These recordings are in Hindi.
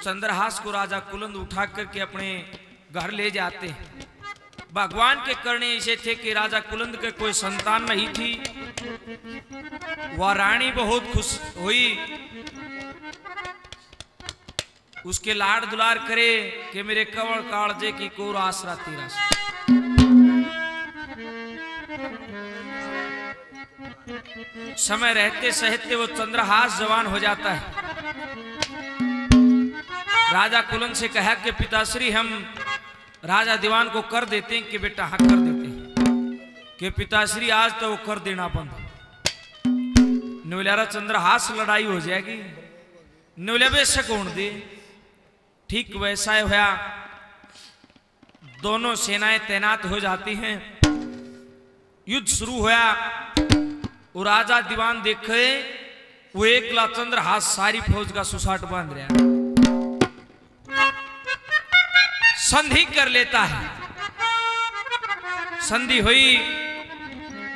चंद्रहास को राजा कुलंद उठा करके अपने घर ले जाते हैं। भगवान के करने ऐसे थे कि राजा कुलंद के कोई संतान नहीं थी। वह रानी बहुत खुश हुई, उसके लाड दुलार करे कि मेरे कवड़ कालजे की कोर आसरा तेरा। समय रहते सहते वो चंद्रहास जवान हो जाता है। राजा कुलंद से कहा कि पिताश्री हम राजा दीवान को कर देते हैं कि बेटा हाँ कर देते हैं कि पिताश्री आज तो वो कर देना बंद। न्यूल्यारा चंद्रहास लड़ाई हो जाएगी, न्यूल्या बेशक होने दे। ठीक वैसा ही होया, दोनों सेनाएं तैनात हो जाती हैं। युद्ध शुरू होया, वो राजा दीवान देखे वो एकला चंद्रहास सारी फौज का सुसाट बांध रहा, संधि कर लेता है। संधि हुई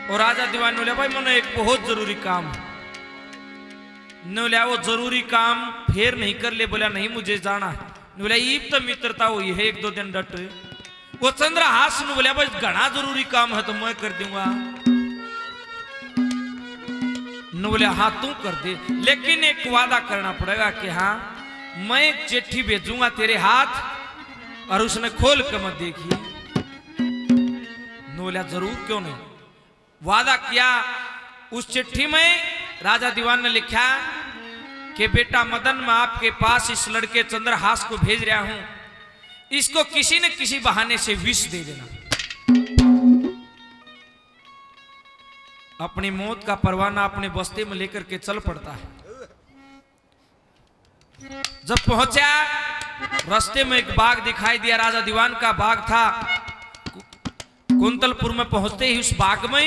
और राजा दीवान ने बोला भाई मैंने एक बहुत जरूरी काम है। बोला वो जरूरी काम फिर नहीं कर ले, बोला नहीं मुझे जाना है। बोला ईब तो मित्रता हुई है, एक दो दिन डट। वो चंद्रहास ने बोला भाई घना जरूरी काम है तो मैं कर दूंगा। बोले हाँ तू कर दे, लेकिन एक वादा करना पड़ेगा कि हाँ मैं एक चिट्ठी भेजूंगा तेरे हाथ और उसने खोल कर मत देखिए। बोला जरूर क्यों नहीं। वादा किया। उस चिट्ठी में राजा दीवान ने लिखा कि बेटा मदन मैं आपके पास इस लड़के चंद्रहास को भेज रहा हूं, इसको किसी न किसी बहाने से विष दे देना। अपनी मौत का परवाना अपने बस्ते में लेकर के चल पड़ता है। जब पहुंचा रास्ते में एक बाग दिखाई दिया, राजा दीवान का बाग था। कुंतलपुर में पहुंचते ही उस बाग में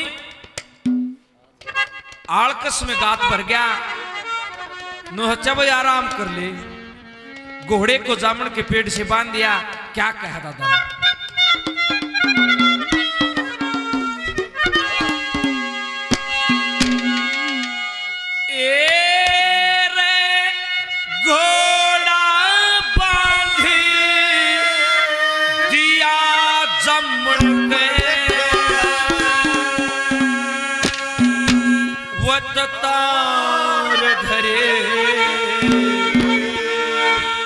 आड़कस में गात भर गया। नोहचा भाई आराम कर ले, घोड़े को जामुन के पेड़ से बांध दिया। क्या कहा दादा,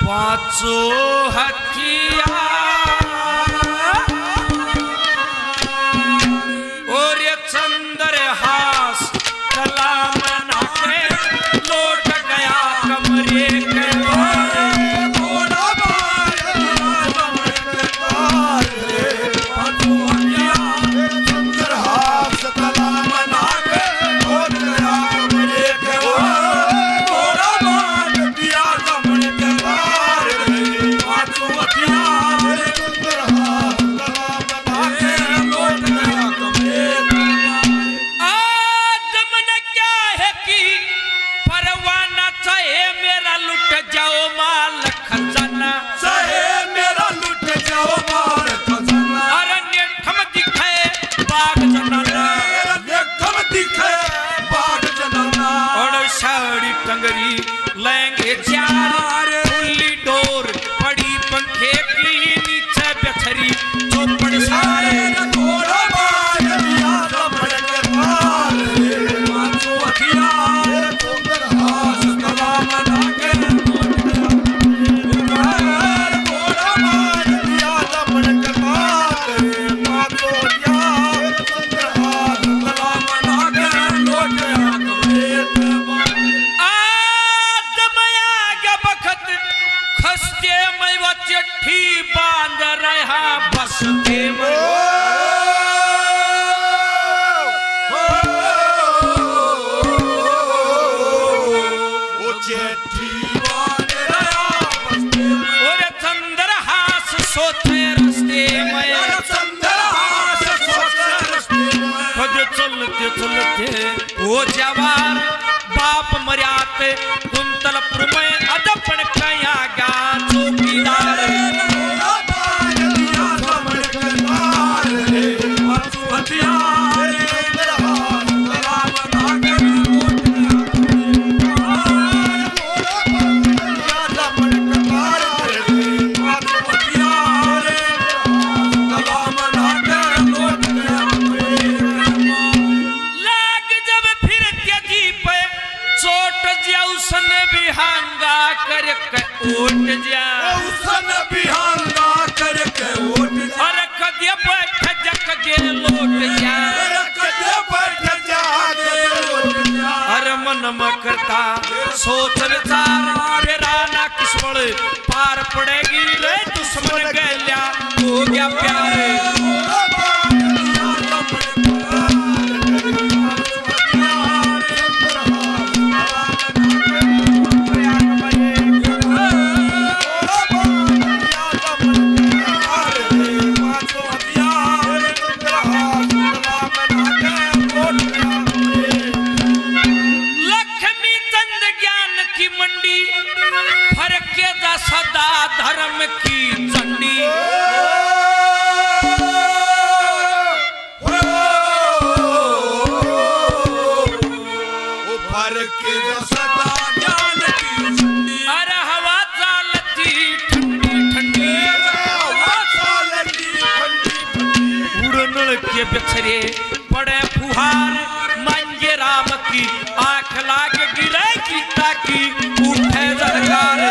पांचो हथिया और ये चंद्रहास कला मना के लौट गया कमरे के लेंगे चार खुली डोर पड़ी पंखे की नीचे बछरी चौपड़ सारे बांध रहा बसते में। और चंद्रहास सोते रस्ते में, खुद चलते चलते वो जवान बाप मर्याते कुंतलपुर में अदपन कया गा चौकीदार करके उठ जा उसन बिहान ला करके उठ जा अरे कदे बैठ जक गे लौट जा कदे बैठ जा के लौट जा अरे मन में करता सोच विचार फेरा ना किस्मत पार पड़ेगी रे दुश्मन गैल्या हो गया प्यार सदा धर्म की झंडी सदा ज्ञान की झंडी अरे हवा चालती ठंडी ठंडी हवा चालती ठंडी उड़न के बिछरे पड़े फुहार मांगे राम की आंख लागे गिरे गीता की उठे जरकार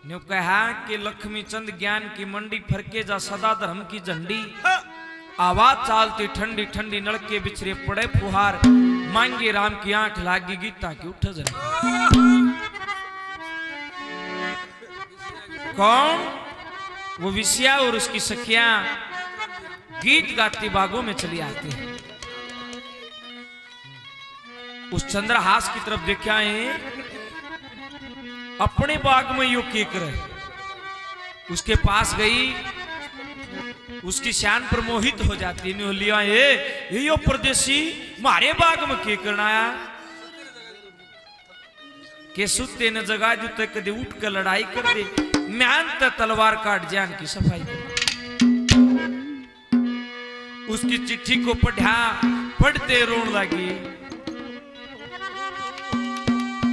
ने कहा कि लक्ष्मी चंद ज्ञान की मंडी फरके जा सदा धर्म की झंडी आवाज चालती ठंडी ठंडी नलके बिछरे पड़े फुहार मांगे राम की आंख लागी गीता की उठ जन कौन वो विषया और उसकी सखियां गीत गाती बागों में चली आती हैं उस चंद्रहास की तरफ देखा है अपने बाग में यो के करे उसके पास गई उसकी शान पर मोहित हो जाती ने लिया ये यो परदेसी मारे बाग में के करना आया के सुते न जगा जुते कदे उठ कर लड़ाई कर दे म्यान तलवार काट जान की सफाई कर उसकी चिट्ठी को पढ़ते रोन लगी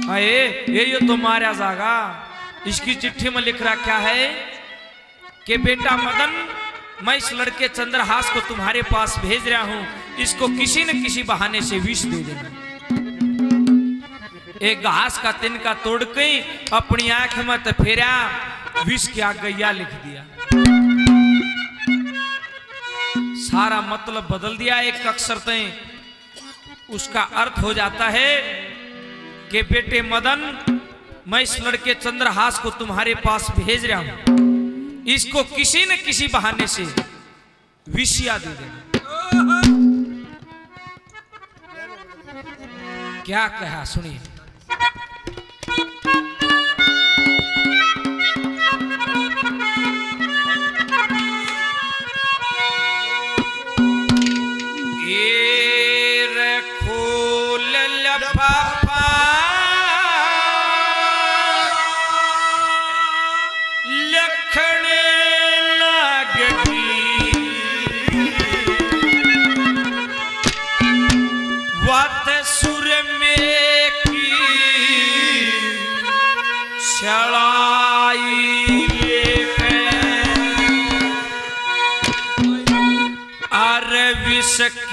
अये ये तो मारा जागा इसकी चिट्ठी में लिख रहा क्या है कि बेटा मदन मैं इस लड़के चंद्रहास को तुम्हारे पास भेज रहा हूं इसको किसी न किसी बहाने से विष दे देना एक घास का तिनका तोड़ के अपनी आंख में फेरा विष की आगैया लिख दिया सारा मतलब बदल दिया एक अक्षर तय उसका अर्थ हो जाता है कि बेटे मदन मैं इस लड़के चंद्रहास को तुम्हारे पास भेज रहा हूं इसको किसी न किसी बहाने से विषया दे देना क्या कहा सुनिए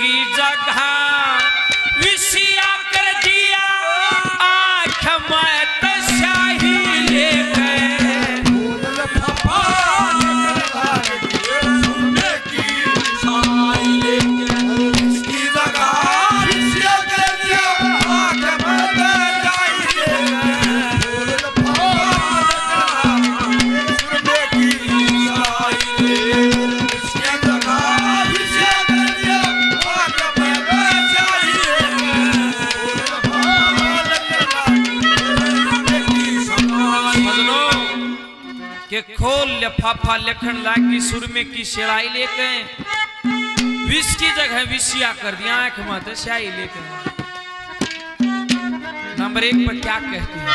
की जगह विषया कर दिया आँख में तस्याही के खोल लिफाफा लिखन लागी सुरमे की सिलाई लेके विष की जगह विषया कर दिया आंख में तो स्याही लेके नंबर 1 पर क्या कहती है?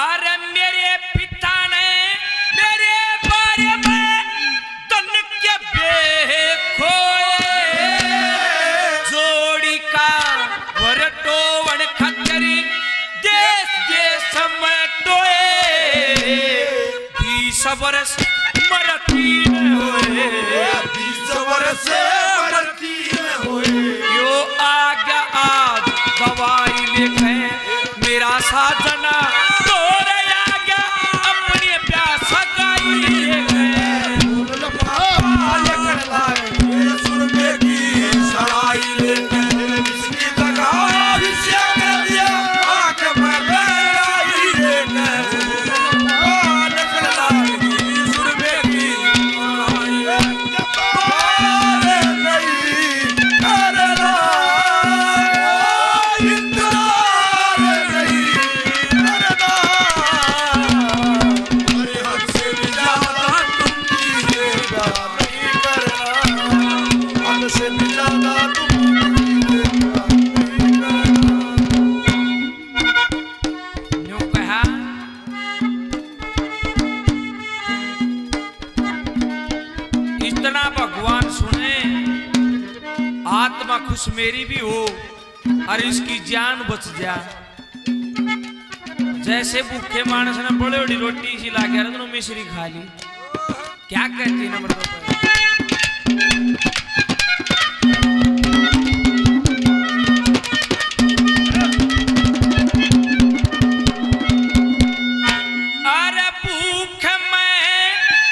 अरे मेरे पिता ने मेरे बारे में तन के खोए जोड़ी का वरटो वन खतरी देश देश में टोए 20 वर्ष मरती न होए 20 वर्ष मरती न होए यो आज्ञा आज दवाई लेके मेरा साजना तोर आज्ञा अपनी प्यास गाई लेके सुर में की सड़ाई लेके इसकी तका विषय कर दिया आंख में बहराई लेके सुर में की सड़ाई यूं कहा इतना भगवान सुने आत्मा खुश मेरी भी हो और इसकी जान बच जा जैसे भूखे मानस ने बड़ी बड़ी रोटी सी ला के रखो मिश्री खा ली क्या कहती नंबर 2 पर अरे भूख में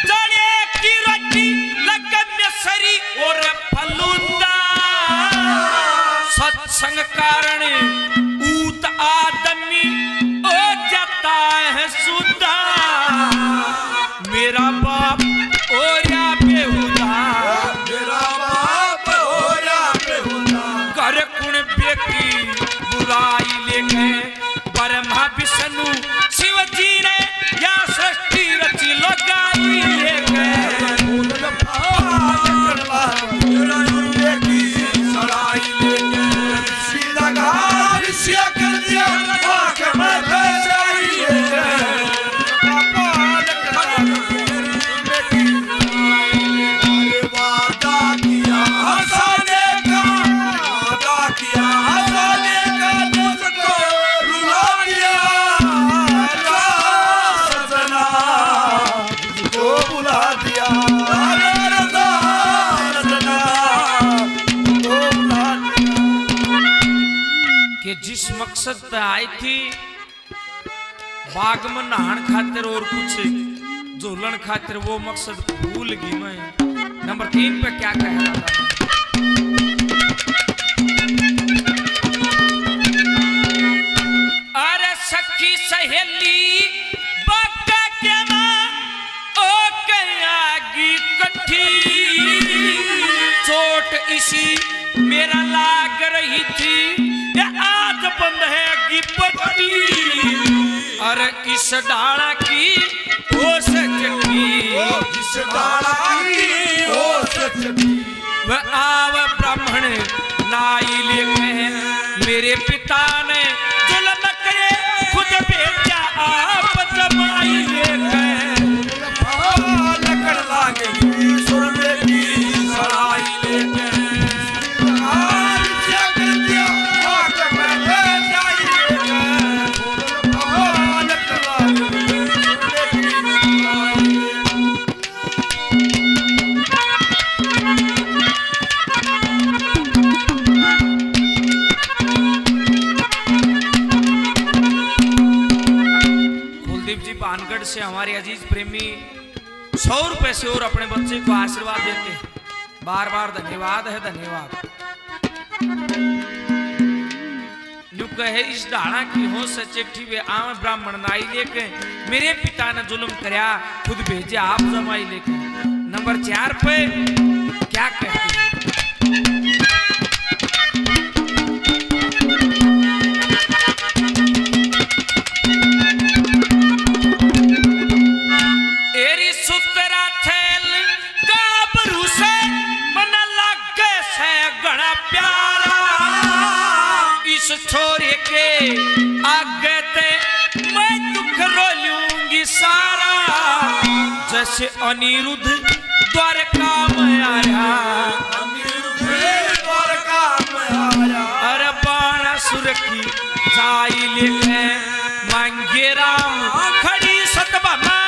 जड़े की रोटी लगन में सरी और फलूदा सत्संग कारण ऊत आदमी ओ जाता है सुधा मेरा बाप ओया बेहुदा मेरा बाप होया बेहुदा कर कुण बेकी बुराई लेके ब्रह्मा विष्णु शिव जी ने या सृष्टि रची लगाई लेके मेरा सुर में की सड़ाई लेके सीधा का विषय कर दिया आंख में बहराई लेके वादा किया हंसाने का मुझको रुला दिया सजना मुझको बुला दिया सजना मुझको बुला दिया कि जिस मकसद पे आई थी बाग में नहान खातिर और कुछ झोलन खातिर वो मकसद भूल गई मैं नंबर 3 पे क्या कह रहा था अरे सखी सहेली बागा के मां ओ कयागी कठी चोट इसी मेरा लाग रही थी ये आज बंद है की पट्टी अरे इस डाला की ओस चटी जिस डाला की ओस चटी वह आव ब्राह्मण नाई लेके मेरे पिता ने जुल्म करे खुद भेजा आप जमाई लेके लकड़ लागेगी सुर में की सड़ाई लेके विषय कर दिया आंख में बहराई लेके लकड़ लागेगी सुर में की सड़ाई कुलदीप जी पानगढ़ से हमारे अजीज प्रेमी 100 रुपए से और अपने बच्चे को आशीर्वाद देते हैं बार बार धन्यवाद है धन्यवाद यूं कहे इस डाणा की हो सचेठी वे आम ब्राह्मण नाई लेके मेरे पिता ने जुल्म करया खुद भेजे आप जमाई लेके नंबर 4 पे क्या कहते हैं इस छोरे के आगे ते मैं दुख रो लूंगी सारा, जैसे अनिरुद्ध द्वारका में आया, द्वारका में आया। अरे बाणासुर की जाई लेके मांगे राम, खड़ी सतबा में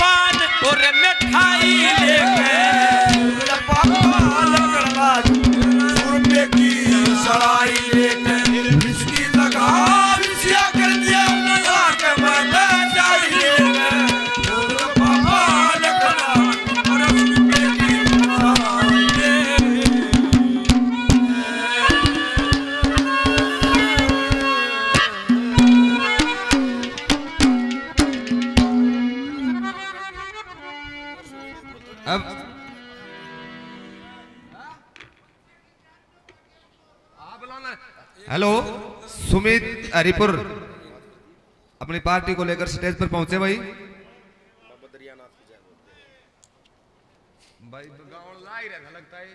पान और मिठाई लेके, रुपये की सड़ाई लेके इसकी लगा विषया कर दिया, आके मैं बैठ जाइए पापा लगना और रुपये की अब हेलो, सुमित हरिपुर अपनी पार्टी को लेकर स्टेज पर पहुंचे भाई। भाई तो गाँव ला ही रहता लगता है।